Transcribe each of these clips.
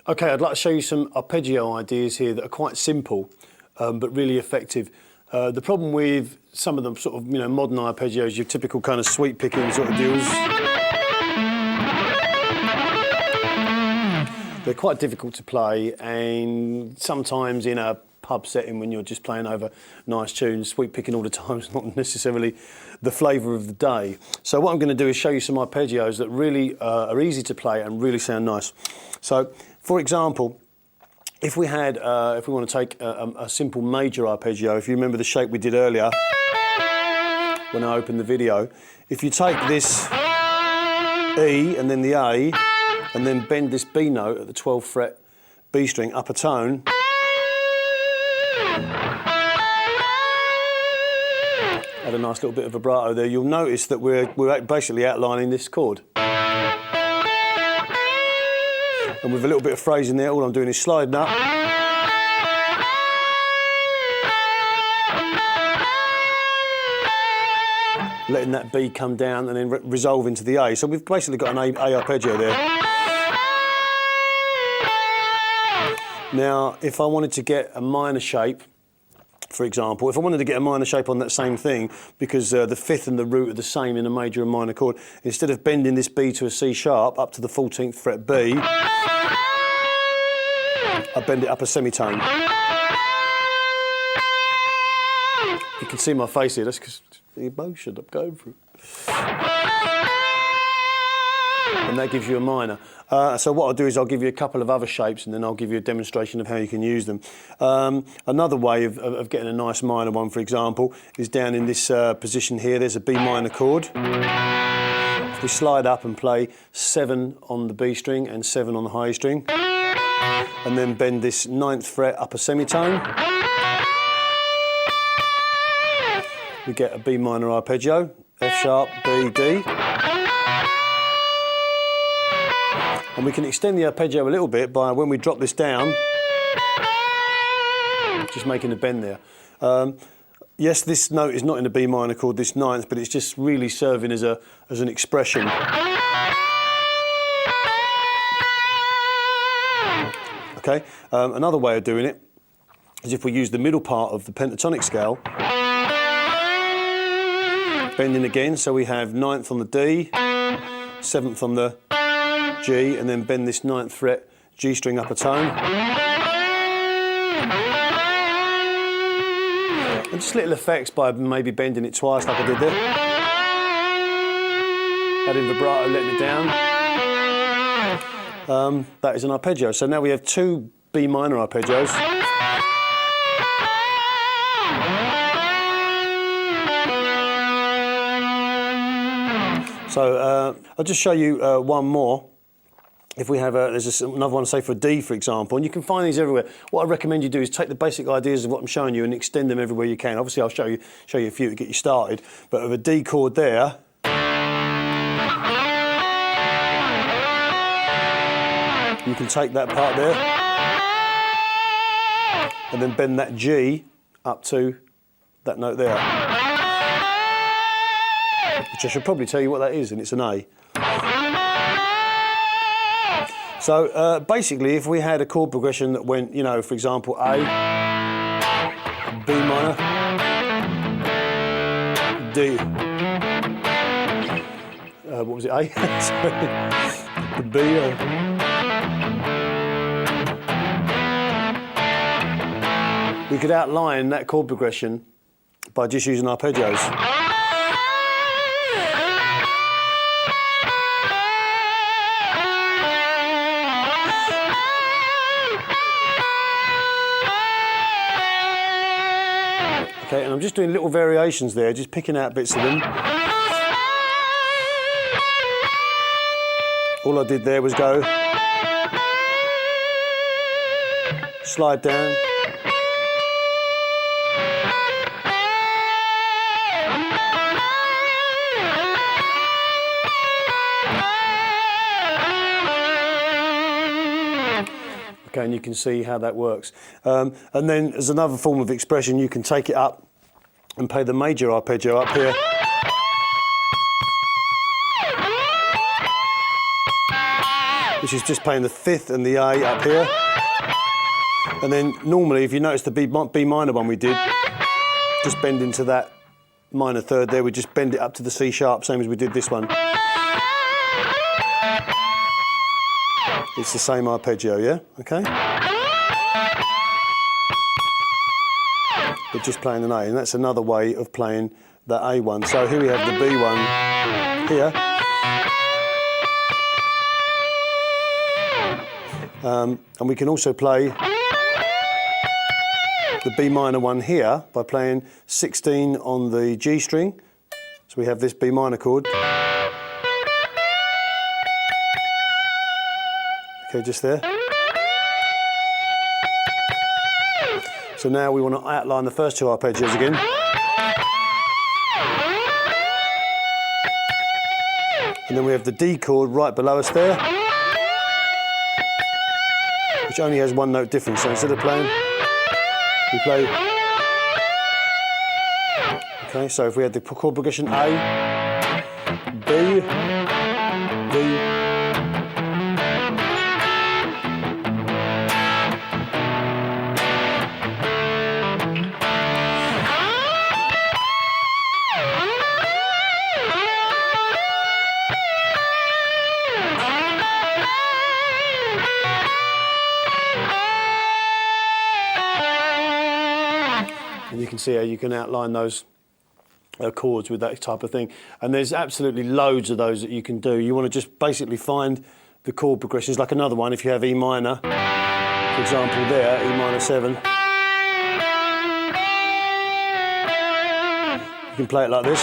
Okay, I'd like to show you some arpeggio ideas here that are quite simple, but really effective. The problem with some of them sort of, modern arpeggios, your typical kind of sweep picking sort of deals, they're quite difficult to play, and sometimes in a pub setting when you're just playing over nice tunes, sweep picking all the time is not necessarily the flavour of the day. So what I'm going to do is show you some arpeggios that really are easy to play and really sound nice. So, for example, if we want to take a simple major arpeggio, if you remember the shape we did earlier when I opened the video, if you take this E and then the A and then bend this B note at the 12th fret B string up a tone, add a nice little bit of vibrato there, you'll notice that we're basically outlining this chord. And with a little bit of phrasing there, all I'm doing is sliding up, letting that B come down and then resolve into the A. So we've basically got an A arpeggio there. Now, if I wanted to get a minor shape, for example, if I wanted to get a minor shape on that same thing, because the fifth and the root are the same in a major and minor chord, instead of bending this B to a C sharp up to the 14th fret B, I bend it up a semitone. You can see my face here, that's because the emotion I'm going through. And that gives you a minor. So what I'll do is I'll give you a couple of other shapes and then I'll give you a demonstration of how you can use them. Another way of getting a nice minor one, for example, is down in this position here. There's a B minor chord. If we slide up and play 7 on the B string and 7 on the high string, and then bend this 9th fret up a semitone, we get a B minor arpeggio, F sharp, B, D. And we can extend the arpeggio a little bit by, when we drop this down, just making a bend there. Yes, this note is not in the B minor chord, this 9th, but it's just really serving as an expression. Okay. Another way of doing it is if we use the middle part of the pentatonic scale, bending again, so we have 9th on the D, 7th on the G, and then bend this 9th fret G string up a tone. And just little effects by maybe bending it twice like I did there. Adding vibrato, letting it down. That is an arpeggio. So now we have 2 B minor arpeggios. So I'll just show you one more. If we have there's another one, say for D, for example, and you can find these everywhere. What I recommend you do is take the basic ideas of what I'm showing you and extend them everywhere you can. Obviously, I'll show you a few to get you started. But with a D chord there, you can take that part there and then bend that G up to that note there, which I should probably tell you what that is, and it's an A. So basically, if we had a chord progression that went, for example, A, B minor, D, what was it, A? Sorry. The B, we could outline that chord progression by just using arpeggios. Okay, and I'm just doing little variations there, just picking out bits of them. All I did there was go, slide down, okay, and you can see how that works. And then as another form of expression, you can take it up and play the major arpeggio up here. which is just playing the 5th and the A up here. And then normally, if you notice the B minor one we did, just bend into that minor 3rd there, we just bend it up to the C sharp, same as we did this one. It's the same arpeggio, yeah? Okay? But just playing an A, and that's another way of playing that A1. So here we have the B1 here. And we can also play the B minor one here by playing 16 on the G string. So we have this B minor chord. Okay, just there. So now we want to outline the first 2 arpeggios again. And then we have the D chord right below us there, which only has 1 note difference. So instead of playing, we play. Okay, so if we had the chord progression A, B, D, and you can see how you can outline those chords with that type of thing. And there's absolutely loads of those that you can do. You want to just basically find the chord progressions, like another one, if you have E minor, for example there, E minor 7. You can play it like this.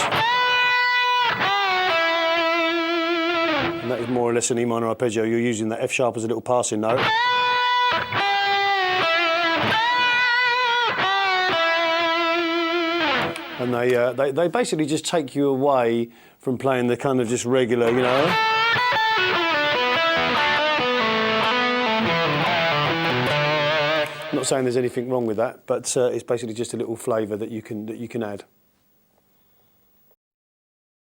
And that is more or less an E minor arpeggio. You're using that F sharp as a little passing note. And they basically just take you away from playing the kind of just regular, you know. I'm not saying there's anything wrong with that, but it's basically just a little flavour that you can add.